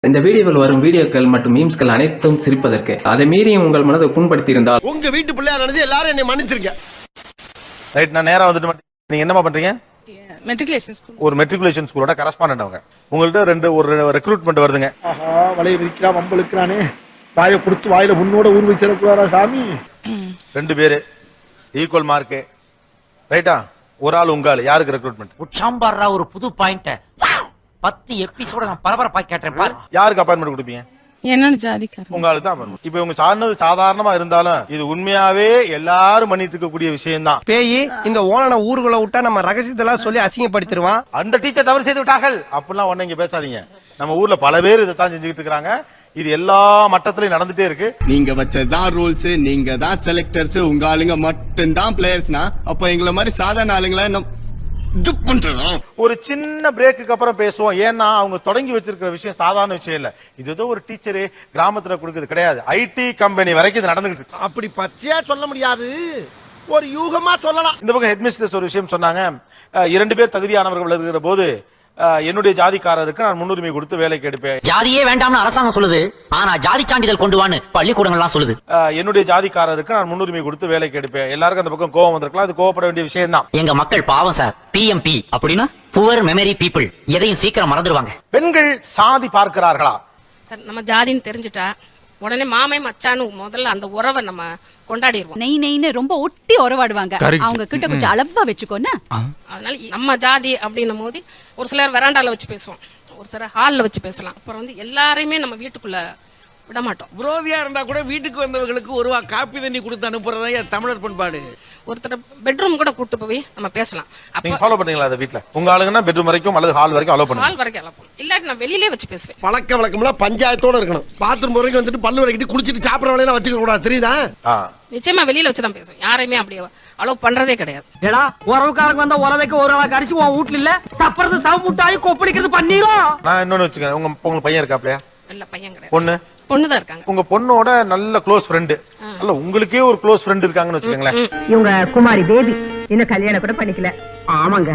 இந்த வீடியோவில் வரும் வீடியோக்கள் மற்றும் மீம்ஸ்கள் அனைத்தும் சிரிப்பதற்கு. அதை மீறி உங்கள் மனதை புண்படுத்தி இருந்தால் உங்க வீட்டு பிள்ளையா நினைச்சு எல்லாரும் என்னை மன்னிச்சிருங்க. ரைட், நான் நேரா வந்துட்டு நீங்க என்னமா பண்றீங்க? Matriculation school. ஒரு மெட்ரிகுலேஷன் ஸ்கூலோட கரஸ்பாண்டன்ட் அவங்க. உங்கள்ட்ட ஒரு ரெக்ரூட்மெண்ட் வருதுங்க. ஆஹா, வலைய விரிக்கிறா வம்பளுக்குறானே. வாயை கொடுத்து வாயில முன்னோட ஊர் வச்சிடக்கூடாதா சாமி? 2 பேரு ஈக்குவல் மார்க். ரைட்டா? ஒரு ஆள் உங்க ஆளு. யாருக்கு ரெக்ரூட்மெண்ட்? உச்சாம்பாரா ஒரு புது பாயிண்ட். 10 எபிசோட நான் பரபரப்பா கேட்டேன் பாரு. யாருக்கு அப்பாயின்மெண்ட் கொடுப்பீங்க? என்னோட ஜாதிக்காரன். உங்க ஆளு தான் அப்பாயின்மெண்ட். இப்போ இவங்க சார்ந்தது சாதாரணமா இருந்தாலும் இது உண்மையாவே எல்லாரும் பண்ணிட்டு இருக்கக்கூடிய விஷயம் தான். பேய் இந்த ஓனனை ஊருக்குள்ள விட்டா நம்ம ரகசியத்தெல்லாம் சொல்லி அசிங்கப்படுத்திடுவான். அந்த டீச்சர் தவறு செய்து விட்டார்கள் அப்படிலாம் ஒண்ணு இங்க பேசாதீங்க. நம்ம ஊர்ல பல பேர் இதைத்தான் செஞ்சுக்கிட்டு இருக்காங்க. இது எல்லா மட்டத்திலையும் நடந்துட்டே இருக்கு. நீங்க வச்சதான் ரூல்ஸ், நீங்க தான் செலக்டர்ஸ், உங்க ஆளுங்க மட்டும் தான் பிளேயர்ஸ்னா அப்ப எங்களை மாதிரி சாதாரண ஆளுங்களா இது பண்றோம். ஒரு சின்ன பிரேக்குக்கு அப்புறம் பேசுவோம். ஏன்னா அவங்க தொடங்கி வச்சிருக்கிற விஷயம் சாதாரண விஷயம் இல்ல. இது ஏதோ ஒரு டீச்சரு கிராமத்துல கொடுக்கிறது கிடையாது. ஐடி கம்பெனி வரைக்கும் இது நடந்துகிட்டு இருக்கு. அப்படி பச்சையா சொல்ல முடியாது, ஒரு யூகமா சொல்லலாம். இந்த பக்கம் ஹெட்மிஸ்ட்ரஸ் ஒரு விஷயம் சொன்னாங்க. 2 பேர் தகுதியானவர்கள் இருக்கிற போது என்னுடைய ஜாதிக்காரருக்கு நான் முன்னுரிமை கொடுத்து வேலைக்கு எடுப்பேன். ஜாதியே வேண்டாம்னு அரசாங்கம் சொல்லுது, ஆனா ஜாதி சான்றிதழ் கொண்டு வான்னு பள்ளிக்கூடங்கள்லாம் சொல்லுது. என்னுடைய ஜாதிக்காரருக்கு நான் முன்னுரிமை கொடுத்து வேலைக்கு எடுப்பேன். எல்லாருக்கும் அந்த பக்கம் கோவம் வந்திருக்கலாம். அது கோவப்பட வேண்டிய விஷயம் தான். எங்க மக்கள் பாவம் சார். பிஎம்பி அப்படின்னா புவர் மெமரி பீப்புள். எதையும் சீக்கிரம் மறந்துடுவாங்க. பெண்கள் சாதி பார்க்கிறார்களா? சார், நம்ம ஜாதின்னு தெரிஞ்சுட்டா உடனே மாமே மச்சான்னு முதல்ல அந்த உறவை நம்ம கொண்டாடிடுவோம். நெய் நெய்னு ரொம்ப ஒட்டி உறவாடுவாங்க. அவங்க கிட்ட கொஞ்சம் அளவா வச்சுக்கோன்னு. அதனால நம்ம ஜாதி அப்படின்னும் போது ஒரு சிலர் வெராண்டால வச்சு பேசுவோம், ஒரு சிலர் ஹால்ல வச்சு பேசலாம். அப்புறம் வந்து எல்லாரையுமே நம்ம வீட்டுக்குள்ள விட மாட்டோம். விரோதியா இருந்தா கூட வீட்டுக்கு வந்தவங்களுக்கு ஒரு காப்பி தண்ணி கொடுத்து அனுப்புறதா தமிழர் பண்பாடு. ஒருத்தர் பெட்ரூம் கூட கூட்டு போய் நம்ம பேசலாம். நீங்க ஃபாலோ பண்ணீங்களா அது வீட்ல? உங்க ஆளுங்கன்னா பெட்ரூம் வரைக்கும் அல்லது ஹால் வரைக்கும் அலோ பண்ணுங்க. ஹால் வரைக்கும் அலோ பண்ணுங்க. இல்லாட்டி நான் வெளியிலே வச்சு பேசுவேன். பழக்க வழக்கம்லாம் பஞ்சாயத்தோட இருக்கணும். பாத்ரூம் வரைக்கும் வந்துட்டு பல்லு வரைக்கிட்டு குளிச்சிட்டு சாப்பிடற வேலையெல்லாம் வச்சுக்க கூடாது, தெரியுதா? நிச்சயமா வெளியில வச்சு தான் பேசுவேன். யாரையுமே அப்படியே அலோ பண்றதே கிடையாது. ஏடா உறவுக்காரங்க வந்தா உறவைக்கு ஒரு அளவுக்கு அரிசி உன் வீட்டுல இல்ல சாப்பிடுறது சாவு முட்டாயி கொப்படிக்கிறது பண்ணீரும். நான் இன்னொன்னு வச்சுக்கிறேன். உங்களுக்கு பையன் இருக்காப்லையா? இல்ல, பையன் கிடையாது. பொண்ணுதான் இருக்காங்க. உங்க பொண்ணோட நல்ல க்ளோஸ் ஃப்ரெண்டு அல்ல உங்களுக்கே ஒரு க்ளோஸ் ஃப்ரெண்ட் இருக்காங்கன்னு வச்சுக்கோங்களேன். இவங்க குமாரி பேபி இன்னும் கல்யாணம் கூட பண்ணிக்கல. ஆமாங்க,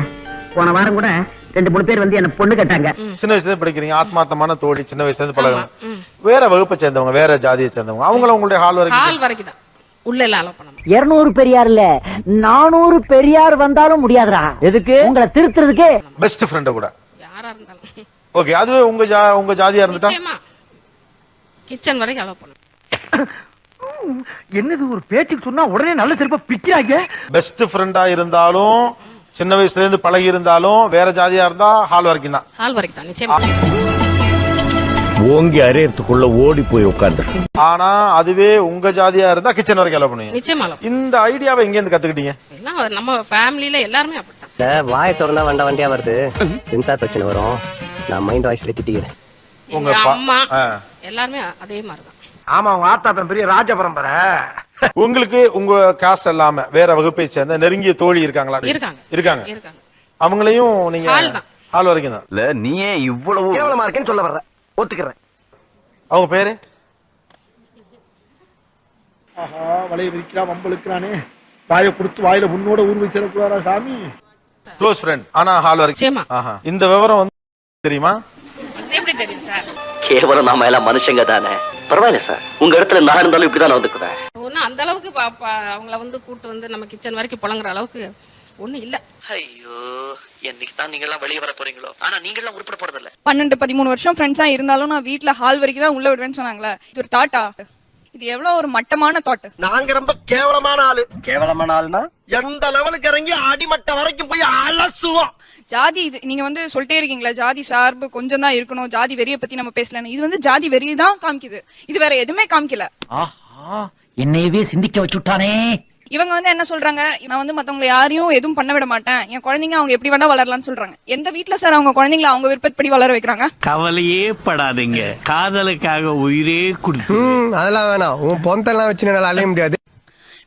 போன வாரம் கூட 2-3 பேர் வந்து என்ன பொண்ணு கேட்டாங்க. சின்ன வயசுல படிக்கிறீங்க, ஆத்மார்த்தமான தோழி, சின்ன வயசுல இருந்து பழகும். வேற வகுப்பை சேர்ந்தவங்க, வேற ஜாதியை சேர்ந்தவங்க, அவங்கள உங்களுடைய ஹால் வரைக்கும் தான் உள்ள எல்லாம் அலோ பண்ண முடியும். 200 பெரியார் இல்ல 400 பெரியார் வந்தாலும் முடியாதுடா. எதுக்கு? உங்களை திருத்துறதுக்கு. பெஸ்ட் ஃப்ரெண்ட கூட யாரா இருந்தாலும் ஓகே. அதுவே உங்க ஜாதியா இருந்துட்டா கிச்சன் வரைக்கும் அலோ பண்ணும். என்னது ஒரு பேச்சுக்கு சொன்னா உடனே நல்ல சிறப்பா பிக்கிறாங்க. பெஸ்ட் ஃப்ரெண்டா இருந்தாலும் சின்ன வயசுல இருந்து பழகி இருந்தாலும் வேற ஜாதியா இருந்தா ஹால் வரைக்கும் தான். ஹால் வரைக்கும் தான் நிச்சயமா. ஓங்கி அரையறதுக்குள்ள ஓடி போய் உட்கார்ந்து. ஆனா அதுவே உங்க ஜாதியா இருந்தா கிச்சன் வரைக்கும் அலோ பண்ணுவீங்க. நிச்சயமா அலோ. இந்த ஐடியாவை எங்க இருந்து கத்துக்கிட்டீங்க? எல்லாம் நம்ம ஃபேமிலில எல்லாரும் அப்படித்தான். வாயை திறந்தா வண்டியா வருது, சென்சார் பிரச்சனை வரும். நான் மைண்ட் வாய்ஸ்ல திட்டிக்கிறேன். உங்க அம்மா எல்லாருமே அதே மாதிரிதான். ஆமா, உங்க ஆத்தாப்பன் பெரிய ராஜ பரம்பரை. உங்களுக்கு உங்க காஸ்ட் இல்லாம வேற வகுப்பை சேர்ந்த நெருங்கிய தோழி இருக்காங்களா? இருக்காங்க. அவங்களையும் நீங்க ஹால் வரைக்கும் தான். இல்ல நீயே இவ்வளவு கேவலமா இருக்கேன்னு சொல்ல வர்ற, ஒத்துக்கிறேன். அவங்க பேரு? ஆஹா, வலைய விரிக்கிறா வம்பளுக்குறானே. வாயை கொடுத்து வாயில முன்னோட ஊர் வச்சிடக்கூடாதா சாமி? க்ளோஸ் ஃப்ரெண்ட் ஆனா ஹால் வரைக்கும். இந்த விவரம் வந்து தெரியுமா? எப்படி தெரியும் சார்? கேவலம் நாம எல்லாம் மனுஷங்க தானே. பரவாயில்ல சார், உங்க இடத்துல நான் இருந்தாலும் இப்படிதான் வந்துக்குவேன். ஒன்னும் அந்த அளவுக்கு அவங்கள வந்து கூட்டு வந்து நம்ம கிச்சன் வரைக்கும் புழங்குற அளவுக்கு ஒண்ணு இல்ல. ஐயோ, என்னைக்கு தான் நீங்க எல்லாம் வெளியே வர போறீங்களோ. ஆனா நீங்க எல்லாம் உருப்பட போறது இல்ல. 12-13 வருஷம் ஃப்ரெண்ட்ஸா இருந்தாலும் நான் வீட்டுல ஹால் வரைக்கும் தான் உள்ள விடுவேன்னு சொன்னாங்களே, இது ஒரு தாட்டா? இது எவ்வளவு ஒரு மட்டமான தாட். நாங்க ரொம்ப கேவலமான ஆளு. கேவலமான ஆளுனா எந்த லெவலுக்கு இறங்கி அடிமட்ட வரைக்கும் போய் அலசுவோம். ஜாதி இது நீங்க வந்து சொல்லிட்டே இருக்கீங்களா, ஜாதி சார்பு கொஞ்சம் தான் இருக்கணும், ஜாதி வெறியை பத்தி நம்ம பேசலன்னு. இது வந்து ஜாதி வெறியை தான் காமிக்குது, இது வேற எதுவுமே காமிக்கல. என்னையவே சிந்திக்க வச்சுட்டானே. இவங்க வந்து என்ன சொல்றாங்க, நான் வந்து மத்தவங்களை யாரையும் எதுவும் பண்ண விட மாட்டேன், என் குழந்தைங்க அவங்க எப்படி வேணா வளரலாம்னு சொல்றாங்க. எந்த வீட்டுல சார் அவங்க குழந்தைங்களை அவங்க விருப்பப்படி வளர வைக்கிறாங்க? கவலையே படாதீங்க, காதலுக்காக உயிரே குடுத்து. அதெல்லாம் வேணாம், உன் பொந்தெல்லாம் வச்சு என்னால அலைய முடியாது.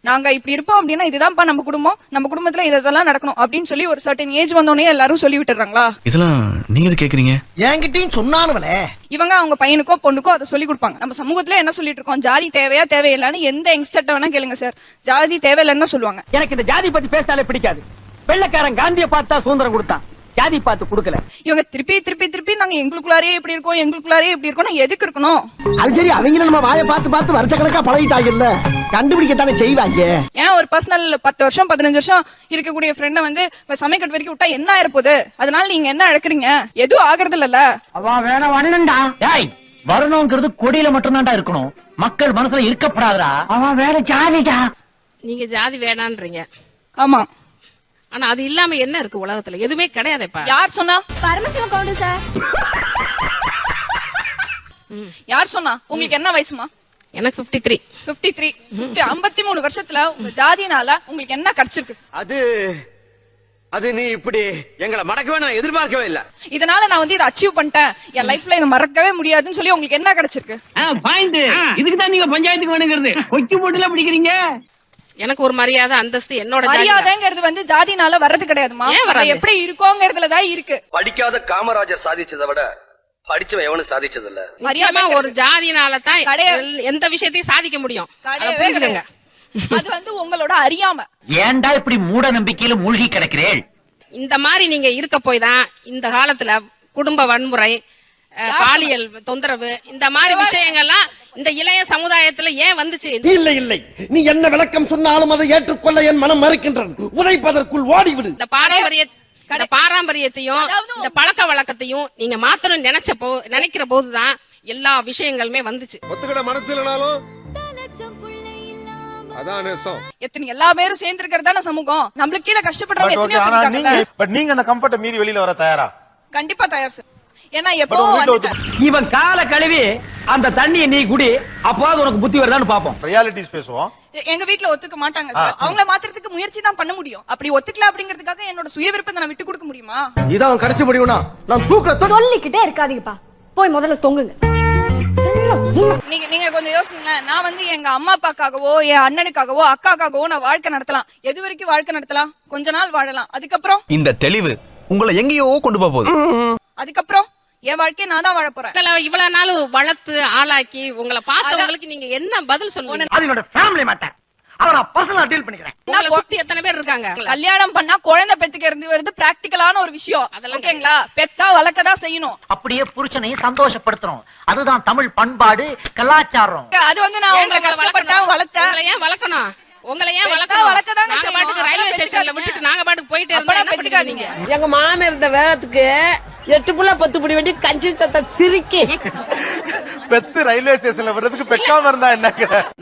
நாங்க இப்படி இருப்போம் அப்படின்னா இதுதான்ப்பா நம்ம குடும்பம், நம்ம குடும்பத்துல இதெல்லாம் நடக்கணும் அப்படின்னு சொல்லி ஒரு சர்டன் ஏஜ் வந்தோடனே எல்லாரும் சொல்லி விட்டுறாங்களா? இதெல்லாம் நீங்க கேக்குறீங்க? என்கிட்டயும் சொன்னானுவலே. இவங்க அவங்க பையனுக்கோ பொண்ணுக்கோ அதை சொல்லி கொடுப்பாங்க. நம்ம சமூகத்துல என்ன சொல்லிட்டு இருக்கோம், ஜாதி தேவையா தேவையில்லான்னு எந்த யங்ஸ்டர்ட்ட வேணா கேளுங்க சார், ஜாதி தேவையில்லைன்னு சொல்லுவாங்க. எனக்கு இந்த ஜாதி பத்தி பேசினாலே பிடிக்காது. வெள்ளைக்காரன் காந்தியை பார்த்தா சுதந்திரம் கொடுத்தான், ஜாதி பார்த்து கொடுக்கல. இவங்க திருப்பி திருப்பி திருப்பி நாங்க எங்களுக்குள்ளாரே எப்படி இருக்கோம் எங்களுக்குள்ளாரே எப்படி இருக்கோம் நான் எதுக்கு இருக்கணும்? அது சரி, அவங்க நம்ம வாயை பார்த்து வருஷக்கணக்கா பழகிட்டாங்கல்ல, கண்டுபிடிக்கத்தானே செய்வாங்க. ஏன் ஒரு பர்சனல் 10 வருஷம் 15 வருஷம் இருக்கக்கூடிய ஃப்ரெண்ட வந்து சமைக்கட்டு வரைக்கும் விட்டா என்ன ஆயிருப்போகுது? அதனால நீங்க என்ன இழக்குறீங்க? எதுவும் ஆகுறது இல்லல்ல. அவன் வேணா வரணும்டா. டேய், வரணும்ங்கிறது கொடியில மட்டும்தான்டா இருக்கணும், மக்கள் மனசுல இருக்கப்படாதா. அவன் வேற ஜாதிடா. நீங்க ஜாதி வேணான்றீங்க. ஆமா, ஆனா அது இல்லாம என்ன இருக்கு உலகத்துல? எதுவுமே கிடையாதுப்பா. யார் சொன்னா? பரமசிவம் கவுண்டர் சார். யார் சொன்னா? உங்களுக்கு என்ன வயசுமா? எனக்கு 53. 53. 53 வருஷத்துல உங்க ஜாதினால உங்களுக்கு என்ன கிடைச்சிருக்கு? அது நீ இப்படி எங்களை மடக்கவே நான் எதிர்பார்க்கவே இல்ல. இதனால நான் வந்து இதை அச்சீவ் பண்ணிட்டேன், என் லைஃப்ல இதை மறக்கவே முடியாதுன்னு சொல்லி உங்களுக்கு என்ன கிடைச்சிருக்கு? பாயிண்ட். இதுக்கு தான் நீங்க பஞ்சாயத்துக்கு வேணுங்கிறது. கொக்கி போட்டுல பிடிக்கிறீங்க. எனக்கு ஒரு மரியாதை அந்தஸ்து என்னோட மரியாதைங்கிறது வந்து ஜாதினால வர்றது கிடையாதுமா. எப்படி இருக்கோங்கிறதுல தான் இருக்கு. படிக்காத காமராஜர் சாதிச்சதை விட படிச்சவன் எவனும் சாதிச்சது இல்ல. மரியாதை ஒரு ஜாதினால தான் எந்த விஷயத்தையும் சாதிக்க முடியும். புரிஞ்சுக்கங்க. அது வந்து உங்களோட அறியாம. ஏன்டா இப்படி மூட நம்பிக்கையில மூழ்கி கிடக்கிறேன்? இந்த மாதிரி நீங்க இருக்க போய் தான் இந்த காலத்துல குடும்ப வன்முறை, பாலியல் தொந்தரவு, இந்த மாதிரி விஷயங்கள்லாம் இந்த இளைய சமுதாயத்துல ஏன் வந்துச்சு? இல்லை, நீ என்ன விளக்கம் சொன்னாலும் அதை ஏற்றுக்கொள்ள என் மனம் மறுக்கின்றது. உதைப்பதற்குள் ஓடிவிடு. இந்த பாரம்பரியத்தையும் இந்த பழக்க வழக்கத்தையும் நீங்க மாத்தணும் நினைக்கிற போதுதான் எல்லா விஷயங்களுமே வந்துச்சு. ஒத்துக்கிட மனசு இல்லனாலும் அதான் நேசம். எத்தனை எல்லா பேரும் சேர்ந்து இருக்கிறதான சமூகம். நம்மளுக்கு கீழே கஷ்டப்படுறவங்க எத்தனையோ பேர் இருக்காங்க. பட் நீங்க அந்த கம்ஃபர்ட்டை மீறி வெளியில வர தயாரா? கண்டிப்பா தயார் சார். ஏன்னா எப்போ இவன் கால கழுவி அந்த தண்ணியை நீ குடி, அப்போது உனக்கு புத்தி வருதான்னு பாப்போம். ரியாலிட்டிஸ் பேசுவோம். எங்க வீட்ல ஒத்துக்க மாட்டாங்க சார். அவங்கள மாத்துறதுக்கு முயற்சி தான் பண்ண முடியும். அப்படி ஒத்துக்கல அப்படிங்கிறதுக்காக என்னோட சுய விருப்பத்தை நான் விட்டு கொடுக்க முடியுமா? இதான் கடைசி முடிவுனா நான் தூக்கல சொல்லிக்கிட்டே இருக்காதீங்கப்பா, போய் முதல்ல தொங்குங்க. நீங்க கொஞ்சம் யோசிங்க. நான் வந்து எங்க அம்மா அப்பாக்காகவோ என் அண்ணனுக்காகவோ அக்காக்காகவோ நான் வாழ்க்கை நடத்தலாம். எது வரைக்கும் வாழ்க்கை நடத்தலாம்? கொஞ்ச நாள் வாழலாம். அதுக்கப்புறம் இந்த தெளிவு உங்களை எங்கேயோ கொண்டு போகுது. அதுக்கப்புறம் என் வாழ்க்கையை நான் தான் வாழ போறேன். இவ்வளவு நாள் வளர்த்து ஆளாக்கி உங்களை பார்த்தவங்களுக்கு நீங்க என்ன பதில் சொல்லுவீங்க? அது என்னோட ஃபேமிலி மேட்டர். அத நான் பர்சனலா டீல் பண்ணிக்கிறேன். உங்களை சுத்தி எத்தனை பேர் இருக்காங்க? கல்யாணம் பண்ணா குழந்தை பெத்துக்கிறது வந்து பிராக்டிகலான ஒரு விஷயம். ஓகேங்களா? பெத்தா வளர்க்கதான் செய்யணும். அப்படியே புருஷனையும் சந்தோஷப்படுத்துறோம். அதுதான் தமிழ் பண்பாடு கலாச்சாரம். அது வந்து நான் உங்களை கஷ்டப்பட்டா வளர்த்தேன். உங்களை ஏன் வளர்க்கணும்? உங்களை ஏன் வளர்க்கணும்? நாங்க பாட்டுக்கு ரயில்வே ஸ்டேஷன்ல விட்டுட்டு நாங்க பாட்டுக்கு போயிட்டே இருந்தா என்ன பண்ணிக்காதீங்க? எங்க மாமன் இருந்த வேகத்துக்கு 8 புள்ள 10 புடி வெட்டி கஞ்சி சத்த சிரிக்கி பெத்து ரயில்வே ஸ்டேஷன்ல வர்றதுக்கு பெக்காம இருந்தா என்ன?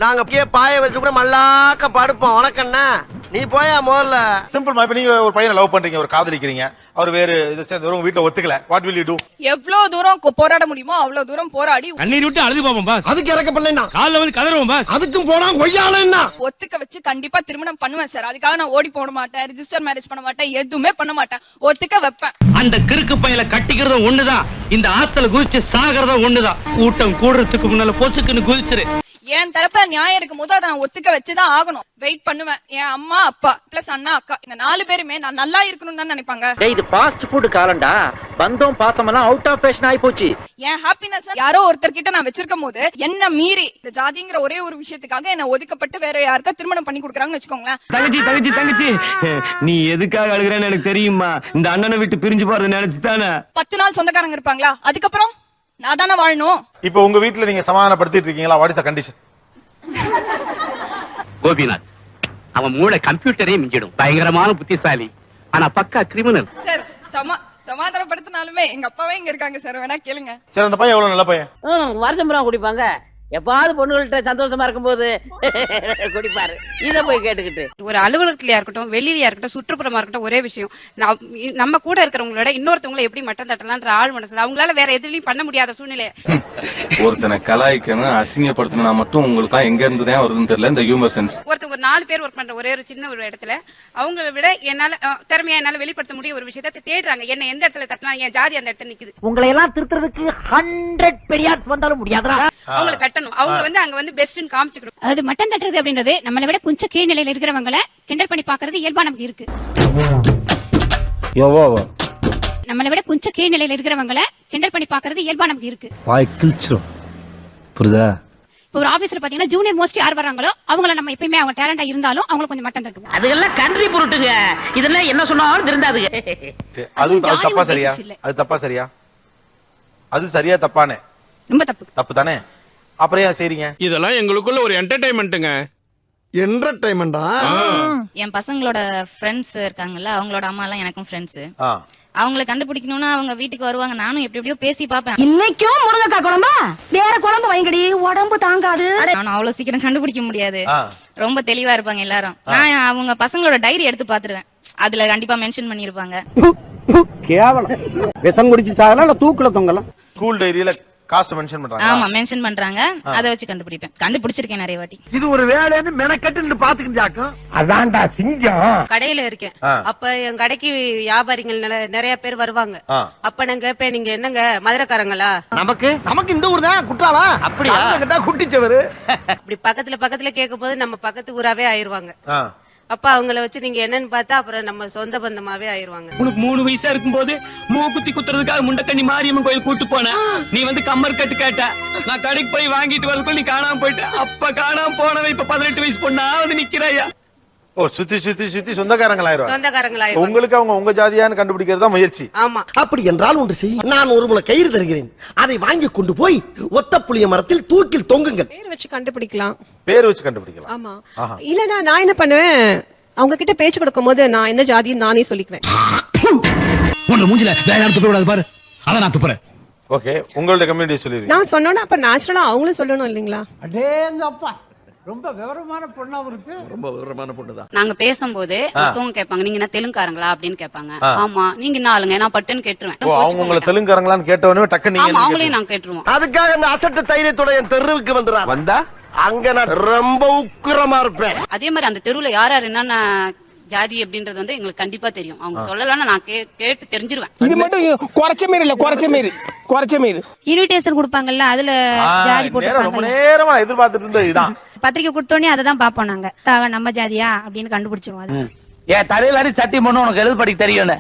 நாங்க அப்படியே பாய வச்சு கூட மல்லாக்க படுப்போம். உனக்கண்ணா நீ போயா முதல்ல. சிம்பிள். இப்ப நீங்க ஒரு பையனை லவ் பண்றீங்க, ஒரு காதலிக்கிறீங்க, அவர் வேறு இதை சேர்ந்து உங்க வீட்டுல ஒத்துக்கல. What will you to? எவ்வளவு தூரம் போராட முடியுமோ அவ்வளவு தூரம் போராடி கண்ணீர் விட்டு அழுது பாப்போம் பாஸ். அதுக்கு இறக்கப்படலைன்னா கால்ல வந்து கதறுவோம் பாஸ். அதுக்கும் போனா கொய்யாலன்னா ஒத்துக்க வச்சு கண்டிப்பா திருமணம் பண்ணுவேன் சார். அதுக்காக நான் ஓடி போட மாட்டேன், ரிஜிஸ்டர் மேரேஜ் பண்ண மாட்டேன், எதுவுமே பண்ண மாட்டேன். ஒத்துக்க வைப்பேன். அந்த கிறுக்கு பையில கட்டிக்கிறதும் ஒண்ணுதான், இந்த ஆத்துல குதிச்சு சாகிறதும் ஒண்ணுதான். கூட்டம் கூடுறதுக்கு முன்னால பொசுக்குன்னு குதிச்சிரு. என் தரப்புல நியாயம் இருக்கும் போது அதை நான் ஒத்துக்க வச்சுதான் ஆகணும். வெயிட் பண்ணுவேன். என் அம்மா அப்பா பிளஸ் அண்ணா அக்கா இந்த 4 பேருமே நான் நல்லா இருக்கணும்னு தான் நினைப்பாங்க. இது ஃபாஸ்ட் ஃபுட் காலண்டா. பந்தம் பாசம் எல்லாம் அவுட் ஆஃப் ஃபேஷன் ஆயி போச்சு. என் ஹாப்பினஸ் யாரோ ஒருத்தர் கிட்ட நான் வச்சிருக்கும் போது என்ன மீறி இந்த ஜாதிங்கிற ஒரே ஒரு விஷயத்துக்காக என்ன ஒதுக்கப்பட்டு வேற யாருக்கா திருமணம் பண்ணி கொடுக்குறாங்கன்னு வச்சுக்கோங்களேன். தங்கச்சி நீ எதுக்காக அழுகிறேன்னு எனக்கு தெரியுமா? இந்த அண்ணனை விட்டு பிரிஞ்சு போறது நினைச்சுதானே. 10 நாள் சொந்தக்காரங்க இருப்பாங்களா? அதுக்கப்புறம் நான் தானே வாழணும். இப்போ உங்க வீட்டுல நீங்க சமாதானப்படுத்திட்டு இருக்கீங்களா? What is the condition? Gopinath அவன் மூளை கம்ப்யூட்டரே மிஞ்சிடும். பயங்கரமான புத்திசாலி, ஆனா பக்கா கிரிமினல். சார் சமாதானப்படுத்தினாலுமே எங்க அப்பாவே இங்க இருக்காங்க சார், வேணா கேளுங்க. சரி, அந்த பையன் எவ்வளவு நல்ல பையன். வருஷம் பூரா குடிப்பாங்க. எப்பாவது பொண்ணுகள்கிட்ட சந்தோஷமா இருக்கும்போது குடிப்பாரு. இத போய் கேட்டுக்கிட்டு ஒரு அலுவலகத்திலயா இருக்கட்டும், வெளியிலயா இருக்கட்டும், சுற்றுப்புறமா இருக்கட்டும், ஒரே விஷயம். நம்ம கூட இருக்கிறவங்களோட இன்னொருத்தவங்களை எப்படி மட்டம் தட்டலான்ற ஆள் மனசுல அவங்களால வேற எதுலயும் பண்ண முடியாத சூழ்நிலை. ஒருத்தனை கலாய்க்கணும் அசிங்கப்படுத்தினா மட்டும் உங்களுக்கு எங்க இருந்து தான் வருதுன்னு தெரியல இந்த ஹியூமர் சென்ஸ். ஒருத்தவங்க 4 பேர் ஒர்க் பண்ற ஒரே ஒரு சின்ன ஒரு இடத்துல அவங்களை விட என்னால திறமையா என்னால வெளிப்படுத்த முடிய ஒரு விஷயத்தை தேடுறாங்க. என்ன எந்த இடத்துல தட்டலாம், என் ஜாதி அந்த இடத்துல நிக்குது. உங்களை எல்லாம் திருத்துறதுக்கு 100 பெரியார்ஸ் வந்தாலும் முடியாதுடா. அவங்களை கட்டணும். அவங்க வந்து அங்க வந்து பெஸ்ட்னு காமிச்சுக்கணும். அது மட்டம் தட்டுறது அப்படின்றது நம்மளை விட கொஞ்சம் கீழ் நிலையில இருக்கிறவங்களை கிண்டல் பண்ணி பாக்குறது இயல்பா நமக்கு இருக்கு. நம்மளை விட கொஞ்சம் கீழ் நிலையில இருக்கிறவங்களை கிண்டல் பண்ணி பாக்குறது இயல்பா நமக்கு இருக்கு. வாய் கிழிச்சிரும். புரியுதா? ஒரு ஆபீஸ்ல பாத்தீங்கன்னா ஜூனியர் மோஸ்ட் யார் வராங்களோ அவங்கள நம்ம எப்பயுமே அவங்க டேலண்டா இருந்தாலும் அவங்களுக்கு கொஞ்சம் மட்டம் தட்டுவோம். அதுக்கெல்லாம் கண்ட்ரி பொருட்டுங்க. இதெல்லாம் என்ன சொன்னாலும் திருந்தாதுங்க. அது தப்பா சரியா? அது தப்பா சரியா? அது சரியா தப்பானே? ரொம்ப தப்பு. தப்பு தானே? அப்புறம் ஏன் செய்றீங்க? இதெல்லாம் எங்களுக்குள்ள ஒரு என்டர்டைன்மெண்ட்டுங்க. என்டர்டைன்மெண்டா? என் பசங்களோட ஃப்ரெண்ட்ஸ் இருக்காங்கல்ல, அவங்களோட அம்மா எல்லாம் எனக்கும் ஃப்ரெண்ட்ஸ். அவங்கள கண்டுபிடிக்கணும்னா அவங்க வீட்டுக்கு வருவாங்க, நானும் எப்படியோ பேசி பாப்பேன். இன்னைக்கும் முருங்கைக்காய் குழம்பா? வேற குழம்பு வைங்கடி, உடம்பு தாங்காது. நானும் அவ்வளவு சீக்கிரம் கண்டுபிடிக்க முடியாது. ரொம்ப தெளிவா இருப்பாங்க எல்லாரும். நான் அவங்க பசங்களோட டைரி எடுத்து பாத்துருவேன், அதுல கண்டிப்பா மென்ஷன் பண்ணிருப்பாங்க. கேவலம். விஷம் குடிச்சு சாகலாம் இல்ல தூக்குல தொங்கலாம். ஸ்கூல் டைரியில காஸ்ட் மென்ஷன் பண்றாங்க. ஆமா மென்ஷன் பண்றாங்க, அத வச்சு கண்டுபிடிப்பேன். கண்டுபிடிச்சிருக்கேன் நிறைய வாட்டி. இது ஒரு வேலைன்னு மெனக்கட்டு பாத்துக்கிட்டாக்கும். அதான்டா சிங்கம். கடையில இருக்கேன். அப்ப என் கடைக்கு வியாபாரிகள் நிறைய பேர் வருவாங்க. அப்ப நான் கேட்பேன், நீங்க என்னங்க மதுரைக்காரங்களா? நமக்கு இந்த ஊர் தான் குற்றாலா. அப்படியா? கேட்டா குட்டிச்சவரு. அப்படி பக்கத்துல கேட்கும் போது நம்ம பக்கத்து ஊராவே ஆயிருவாங்க. அப்ப அவங்கள வச்சு நீங்க என்னன்னு பார்த்தா அப்புறம் நம்ம சொந்த பந்தமாவே ஆயிருவாங்க. உனக்கு 3 வயசா இருக்கும் போது மூக்குத்தி குத்துறதுக்காக முண்டக்கண்ணி மாரியம்மன் கோயில் கூட்டு போன. நீ வந்து கம்மர் கட்டு கேட்ட. நான் கடைக்கு போய் வாங்கிட்டு வரதுக்குள்ள நீ காணாம போயிட்ட. அப்ப காணாம போனவன் இப்ப 18 வயசு பொண்ணா வந்து நிக்கிறாயா? ஓ, சுத்தி சொந்தக்காரங்களாயிருவாங்க. சொந்தக்காரங்களாயிருவாங்க. உங்களுக்கு அவங்க உங்க ஜாதியான்னு கண்டுபிடிக்கிறதா முயற்சி. ஆமா. அப்படி என்றால் ஒன்று செய். நான் ஒரு முளை கயிறு தருகிறேன், அதை வாங்கி கொண்டு போய் ஒத்த புளிய மரத்தில் தூக்கில் தொங்குங்கள். பேர் வச்சு கண்டுபிடிக்கலாம். பேர் வச்சு கண்டுபிடிக்கலாம். ஆமா. இல்லனா நான் என்ன பண்ணுவேன், அவங்க கிட்ட பேச்சு கொடுக்கும் போது நான் என்ன ஜாதின்னு நானே சொல்லிக்குவேன். உன்ன மூஞ்சில வேற யாரும் துப்ப கூடாது பாரு. அத நான் துப்புறேன். ஓகே, உங்களுடைய கம்யூனிட்டி சொல்லிருங்க. நான் சொன்னேன்னா அப்ப நேச்சுரலா அவங்களும் சொல்லணும் இல்லீங்களா? அடேங்கப்பா, ரொம்ப விவரமான பொண்ணா இருக்கு. ரொம்ப விவரமான பொண்ணுதான். நாங்க பேசும்போது மத்தவங்க கேட்பாங்க, நீங்க என்ன தெலுங்காரங்களா அப்படின்னு கேட்பாங்க. ஆமா. நீங்க என்ன ஆளுங்க? நான் பட்டுன்னு கேட்டுருவேன். அவங்க உங்களை தெலுங்காரங்களான்னு கேட்டவனே டக்கு நீங்க. ஆமா, அவங்களையும் நான் கேட்டுருவோம். அதுக்காக அந்த அசட்டு தைரியத்தோட என் தெருவுக்கு வந்துடுறான். வந்தா அங்க நான் ரொம்ப உக்கிரமா இருப்பேன். அதே மாதிரி அந்த தெருவுல யார் யார் என்னென்ன ஜாதி அப்படின்றது வந்து எங்களுக்கு கண்டிப்பா தெரியும். அவங்க சொல்லலன்னா நான் கேட்டு தெரிஞ்சிருவேன். இது மட்டும் குறைச்ச மீறி இன்விடேஷன் கொடுப்பாங்கல்ல, அதுல ஜாதி போட்டு ரொம்ப நேரமா எதிர்பார்த்துட்டு இருந்தது இதுதான். பத்திரிக்கை கொடுத்தோடனே அதை தான் பாப்போம் நாங்க. நம்ம ஜாதியா அப்படின்னு கண்டுபிடிச்சிருவோம். அது ஏன் தலையில அடி சட்டி பண்ண உனக்கு எழுது படிக்க தெரியும்.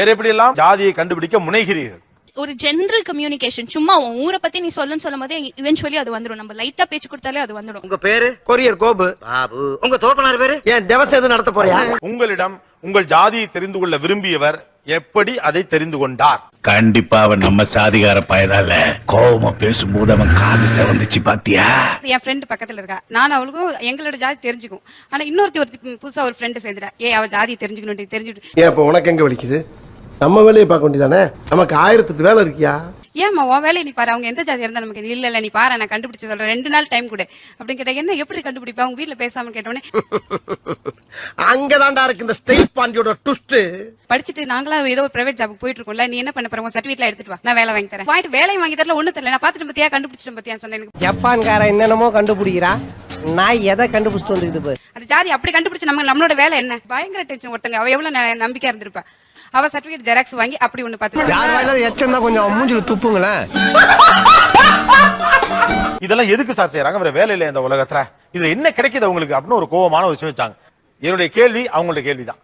வேற எப்படி எல்லாம் ஜாதியை கண்டுபிடிக்க முனைகிறீர்கள்? ஒரு ஜெனரல் கம்யூனிகேஷன், சும்மா உன் ஊரை பத்தி நீ சொல்லும் போது இவென்ச்சுவலி அது வந்துடும். நம்ம லைட்டா பேச்சு கொடுத்தாலே அது வந்துடும். உங்க பேரு கொரியர் கோபு பாபு. உங்க தோப்பனார் பேரு? ஏன் தேவசம் எது நடத்த போறியா? உங்களிடம் உங்கள் ஜாதியை தெரிந்து கொள்ள விரும்பியவர் எப்படி அதை தெரிந்து கொண்டார்? கண்டிப்பா அவன் நம்ம சாதிகார பயனால கோவமா பேசும்போது அவன் காது செவந்துச்சு பாத்தியா? என் ஃப்ரெண்ட் பக்கத்துல இருக்கா, நான் அவளுக்கும் எங்களோட ஜாதி தெரிஞ்சுக்கும். ஆனா இன்னொருத்தி புதுசா ஒரு ஃப்ரெண்ட் சேர்ந்துட்டா, அவ ஜாதி தெரிஞ்சுக்கணும் தெரிஞ்சுட்டு. ஏன் இப்ப உனக்கு எங்க வலிக்குது? நம்ம வேலையை பார்க்க வேண்டியதானே? நமக்கு 1008 வேலை இருக்கியா? ஏமா உன் வேலையை நீ பாரு, அவங்க எந்த ஜாதி இருந்தா நமக்கு இல்ல நீ பாரு, நான் கண்டுபிடிச்சு சொல்றேன், 2 நாள் டைம் கூட அப்படின்னு கேட்டா, என்ன எப்படி கண்டுபிடிப்பா அவங்க வீட்டுல பேசாம கேட்டோன்னே அங்கதான்டா இருக்கு இந்த ஸ்டேட் பாண்டியோட ட்விஸ்ட். படிச்சுட்டு நாங்களா ஏதோ ஒரு பிரைவேட் ஜாபுக்கு போயிட்டு இருக்கோம்ல, நீ என்ன பண்ண போற, சர்டிபிகேட்ல எடுத்துட்டு வா, நான் வேலை வாங்கி தரேன். வாங்கிட்டு வேலையை வாங்கி தரல, ஒண்ணு தெரியல, நான் பாத்துட்டு பத்தியா கண்டுபிடிச்சிட்டு பத்தியா சொன்னேன். ஜப்பான்கார என்னென்னமோ கண்டுபிடிக்கிறா, நான் எதை கண்டுபிடிச்சிட்டு வந்துக்குது. அந்த ஜாதி அப்படி கண்டுபிடிச்சு நம்மளோட வேலை என்ன? பயங்கர டென்ஷன். ஒருத்தங்க அவ எவ்வளவு நம்பிக்கை இருந்திருப்பா, அவ சர்டிபிகேட் ஜெராக்ஸ் வாங்கி அப்படி ஒண்ணு பாத்து யார் வாயில எச்சம் தான் கொஞ்சம் மூஞ்சில துப்புங்களேன். இதெல்லாம் எதுக்கு சார் செய்யறாங்க? வேற வேலை இல்ல இந்த உலகத்துல, இது என்ன கிடைக்குது உங்களுக்கு அப்படின்னு ஒரு கோவமான ஒரு விஷயம் வச்சாங்க. என்னுடைய கேள்வி அவங்களுடைய கேள்விதான்,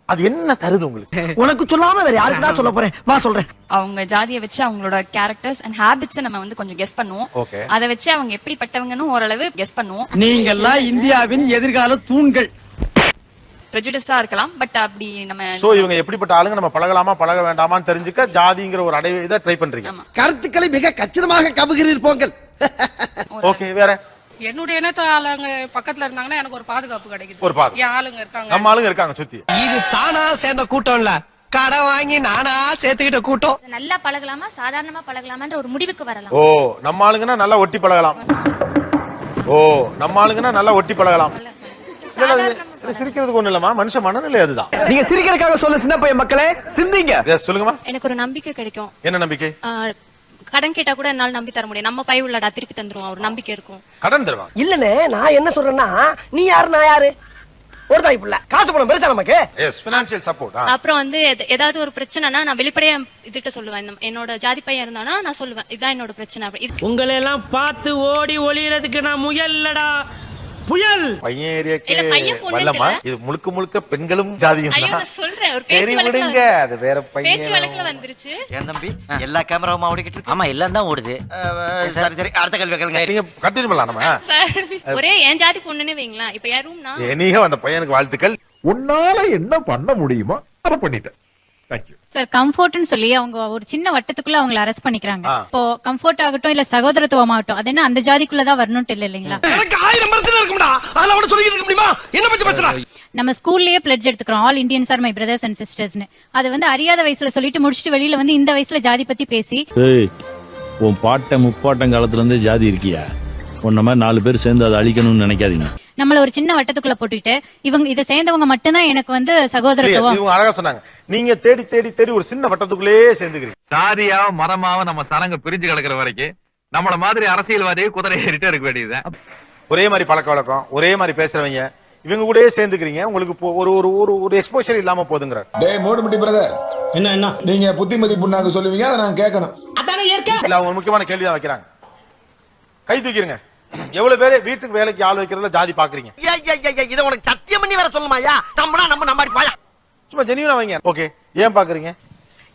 அது என்ன தருது உங்களுக்கு? உனக்கு சொல்லாம வேற யாருக்கு தான் சொல்ல போறேன், வா சொல்றேன். அவங்க ஜாதியை வச்சு அவங்களோட கேரக்டர்ஸ் அண்ட் ஹாபிட்ஸ் நம்ம வந்து கொஞ்சம் கெஸ் பண்ணுவோம். அதை வச்சு அவங்க எப்படிப்பட்டவங்கன்னு ஓரளவு கெஸ் பண்ணுவோம். நீங்க எல்லாம் இந்தியாவின் எதிர்கால தூண்கள். ப்ரெஜுடிஸா இருக்கலாம், பட் அப்படி நம்ம சோ இவங்க எப்படிப்பட்ட ஆளுங்க, நம்ம பழகலாமா பழக வேண்டாமான்னு தெரிஞ்சுக்க ஜாதிங்கிற ஒரு அடைவை இதை ட்ரை பண்றீங்க. கருத்துக்களை மிக கச்சிதமாக கவுகிறீர் போங்கள். ஓகே, வேற என்னுடைய இனத்த ஆளுங்க பக்கத்துல இருந்தாங்கன்னா எனக்கு ஒரு பாதுகாப்பு கிடைக்குது. ஒரு பாதுகாப்பு. என் ஆளுங்க இருக்காங்க, நம்ம ஆளுங்க இருக்காங்க சுத்தி. இது தானா சேர்ந்த கூட்டம் இல்ல, கடை வாங்கி நானா சேர்த்துக்கிட்ட கூட்டம். நல்லா பழகலாமா சாதாரணமா பழகலாமான்ற ஒரு முடிவுக்கு வரலாம். ஓ, நம்ம ஆளுங்கன்னா நல்லா ஒட்டி பழகலாம். ஓ, நம்ம ஆளுங்கன்னா நல்லா ஒட்டி பழகலாம். சிரிக்கிறதுக்கு ஒண்ணு இல்லமா, மனுஷ மனநிலை அதுதான். நீங்க சிரிக்கிறதுக்காக சொல்ல சின்ன பையன் மக்களே, சிந்திங்க. சொல்லுங்கம்மா. எனக்கு ஒரு நம்பிக்கை கிடைக்கும். என்ன நம்பிக்கை? கடன் கேட்டா கூட என்னால நம்பி தர முடியும், நம்ம பை உள்ளடா திருப்பி தந்துருவோம், ஒரு நம்பிக்கை இருக்கும். கடன் தருவாங்க இல்லனே, நான் என்ன சொல்றேன்னா, நீ யாரு நான் யாரு, ஒரு தாய் புள்ள, காசு பணம் பெருசா நமக்கு. Yes, financial support. அப்புறம் வந்து ஏதாவது ஒரு பிரச்சனைனா நான் வெளிப்படையா இதுட்ட சொல்லுவேன். என்னோட ஜாதி பையன் இருந்தானா நான் சொல்லுவேன், இதான் என்னோட பிரச்சனை. உங்களை எல்லாம் பார்த்து ஓடி ஒளியறதுக்கு நான் முயல்லடா, புயல் பையன் ஏரியாக்கு இல்ல, பையன் பொண்ணுன்னு வரலமா இல்ல. இது முழுக்க முழுக்க பெண்களும் ஜாதியும் ஐயோ தான். நான் சொல்றேன் ஒரு சரி பேச்சு வழக்குல விடுங்க அது வேற பேச்சு பையன் வழக்குல வந்துருச்சு. ஏன் தம்பி எல்லா கேமராவும் ஓடிக்கிட்டு இருக்கு? ஆமா எல்லாம் தான் ஓடுது. சரி சரி அடுத்த கேள்வி கேளுங்க. நீங்க கண்டினியூ பண்ணலாம் நம்ம சார் ஒரே என் ஜாதி பொண்ணுன்னு வைங்களா, இப்ப என் ரூம்னா நீங்க அந்த பையனுக்கு வாழ்த்துக்கள். உன்னால என்ன பண்ண முடியுமோ அதை பண்ணிட்டேன். Thank you sir. கம்ஃபர்ட்னு சொல்லி அவங்க ஒரு சின்ன வட்டத்துக்குள்ள அவங்களை அரெஸ்ட் பண்ணிக்கிறாங்க. இப்போ கம்ஃபர்ட் ஆகட்டும் இல்ல சகோதரத்துவம் ஆகட்டும், அது என்ன அந்த ஜாதிக்குள்ளதான் வரணும்ட்டு இல்ல இல்லைங்களா? எனக்கு 1000 மரத்துல இருக்கும்டா. அதல அவட சொல்லிட்டு இருக்க முடியுமா? என்ன பத்தி பேசுற? நம்ம ஸ்கூல்லயே பிளட்ஜ் எடுத்துக்கிறோம், all Indians are my brothers and சிஸ்டர்ஸ்னு. அது வந்து அறியாத வயசுல சொல்லிட்டு முடிச்சுட்டு வெளியில வந்து இந்த வயசுல ஜாதி பத்தி பேசி உன் பாட்ட முப்பாட்டம் காலத்துல இருந்தே ஜாதி இருக்கியா? உன்ன மாதிரி 4 பேர் சேர்ந்து அதை அழிக்கணும்னு நினைக்காதீங்க. நம்மள ஒரு சின்ன வட்டத்துக்குள்ள போட்டுட்டு இவங்க இதை சேர்ந்தவங்க மட்டும்தான் எனக்கு வந்து சகோதரத்துவம். இவங்க அழகா சொன்னாங்க, நீங்க தேடி தேடி தேடி ஒரு சின்ன வட்டத்துக்குள்ளேயே சேர்ந்துக்கிறீங்க. சாதியாவ மதமாவ நம்ம சனங்க பிரிஞ்சு கிடக்குற வரைக்கும் நம்மள மாதிரி அரசியல்வாதியை குதிரை ஏறிட்டே இருக்க வேண்டியதுதான். ஒரே மாதிரி பழக்க வழக்கம், ஒரே மாதிரி பேசுறவங்க, இவங்க கூடயே சேர்ந்துக்கிறீங்க. உங்களுக்கு ஒரு ஒரு ஒரு ஒரு எக்ஸ்போஷர் இல்லாம போதுங்கிற. டேய் மோடுமுட்டி பிரதர், என்ன நீங்க புத்திமதி புண்ணாக்கு சொல்லுவீங்க, அதை நான் கேட்கணும். அதானே ஏற்க இல்ல அவங்க முக்கியமான கேள்வி தான் வைக்கிறாங்க. கை தூக்கிருங்க. எவ்வளவு பேரு வீட்டுக்கு வேலைக்கு ஆள் வைக்கிறதுல ஜாதி பாக்குறீங்க? இத உனக்கு சத்தியம் பண்ணி வேற சொல்லுமாயா? நம்மனா நம்ம நம்பாடி பாயா. சும்மா ஜெனியூனா வைங்க. ஓகே, ஏன் பாக்குறீங்க?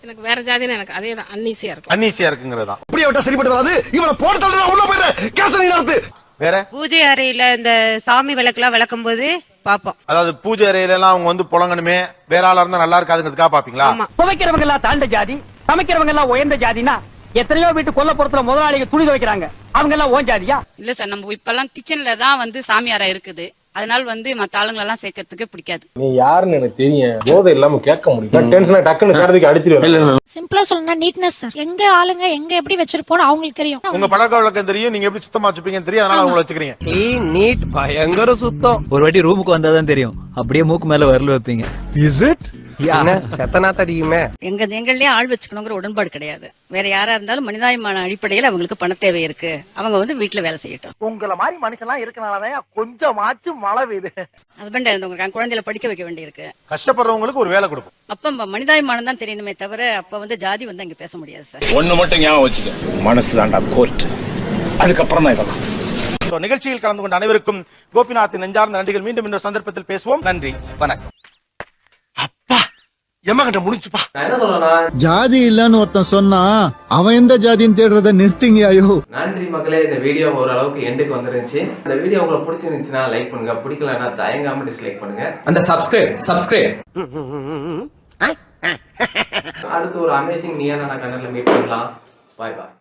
எனக்கு வேற ஜாதினா எனக்கு அதேதான் அன்னீசியா இருக்கும். அன்னீசியா இருக்குங்கிறதா? அப்படியே விட்டா சரிப்பட்டு வராது. இவனை போட தள்ளுறா உள்ள போயிரு. கேஸ் நீ நடத்து. வேற பூஜை அறையில இந்த சாமி விளக்குலாம் விளக்கும் போது பாப்போம். அதாவது பூஜை அறையில எல்லாம் அவங்க வந்து புலங்கணுமே, வேற ஆளா இருந்தா நல்லா இருக்காதுங்கிறதுக்காக பாப்பீங்களா? துவைக்கிறவங்க எல்லாம் தாழ்ந்த ஜாதி, சமைக்கிறவங்க எல்லாம் உயர்ந்த ஜாதினா எத்தனையோ வீட்டு கொல்லப்புறத்துல முதலாளிங்க துணி துவைக்கிறாங்க, அவங்க எல்லாம் ஓன் ஜாதியா? இல்ல சார், நம்ம இப்பெல்லாம் கிச்சன்ல தான் வந்து சாமியாரா இருக்குது. அதனால வந்து மத்த ஆளுங்க எல்லாம் சேர்க்கறதுக்கு பிடிக்காது. நீ யாருன்னு எனக்கு தெரியும். போதை இல்லாம கேட்க முடியும். டென்ஷனா டக்குன்னு காரத்துக்கு அடிச்சிடுவேன். சிம்பிளா சொல்லணும்னா நீட்னஸ் சார். எங்க ஆளுங்க எங்க எப்படி வச்சிருப்போம் அவங்களுக்கு தெரியும். உங்க பழக்க வழக்கம் தெரியும், நீங்க எப்படி சுத்தமா வச்சுப்பீங்கன்னு தெரியும், அதனால அவங்கள வச்சுக்கிறீங்க. க்ளீன் நீட் பயங்கர சுத்தம். ஒரு வாட்டி ரூமுக்கு வந்தாதான் தெரியும், அப்படியே மூக்கு மேல வரல வைப்பீங்க. Is it? செத்தனாத்த அதிகமே. எங்கள்லயே ஆள் வச்சுக்கணுங்கிற உடன்பாடு கிடையாது. வேற யாரா இருந்தாலும் மனிதாயமான அடிப்படையில் அவங்களுக்கு பண தேவை இருக்கு. அவங்க வந்து வீட்டுல வேலை செய்யட்டும். உங்கள மாதிரி மனுஷன்லாம் இருக்கனாலதான் கொஞ்சமாச்சும் மழை பெய்யுது. ஹஸ்பண்டா இருந்தவங்க குழந்தைகளை படிக்க வைக்க வேண்டியிருக்கு. கஷ்டப்படுறவங்களுக்கு ஒரு வேலை கொடுக்கும். அப்ப மனிதாயமானம் தான் தெரியணுமே தவிர அப்ப வந்து ஜாதி வந்து அங்க பேச முடியாது சார். ஒண்ணு மட்டும் ஞாபகம் வச்சுக்க, மனசுதான்டா கோர்ட். அதுக்கப்புறம் தான் இதெல்லாம். நிகழ்ச்சியில் கலந்து கொண்ட அனைவருக்கும் கோபிநாத்தின் நெஞ்சார்ந்த நன்றிகள். மீண்டும் இன்னொரு சந்தர்ப்பத்தில் பேசுவோம். நன்றி, வணக்கம். எம்மகிட்ட முடிச்சுப்பா. நான் என்ன சொல்றேன்னா, ஜாதி இல்லன்னு ஒருத்தன் சொன்னா அவன் எந்த ஜாதின்னு தேடுறத நிறுத்திங்க. ஐயோ நன்றி மக்களே. இந்த வீடியோ ஓரளவுக்கு எண்டுக்கு வந்துருந்துச்சு. இந்த வீடியோ உங்களுக்கு பிடிச்சிருந்துச்சுன்னா லைக் பண்ணுங்க, பிடிக்கலன்னா தயங்காம டிஸ்லைக் பண்ணுங்க. அந்த சப்ஸ்கிரைப் அடுத்து ஒரு அமேசிங் நீயா நான் கண்ணல மீட் பண்ணலாம். பாய் பாய்.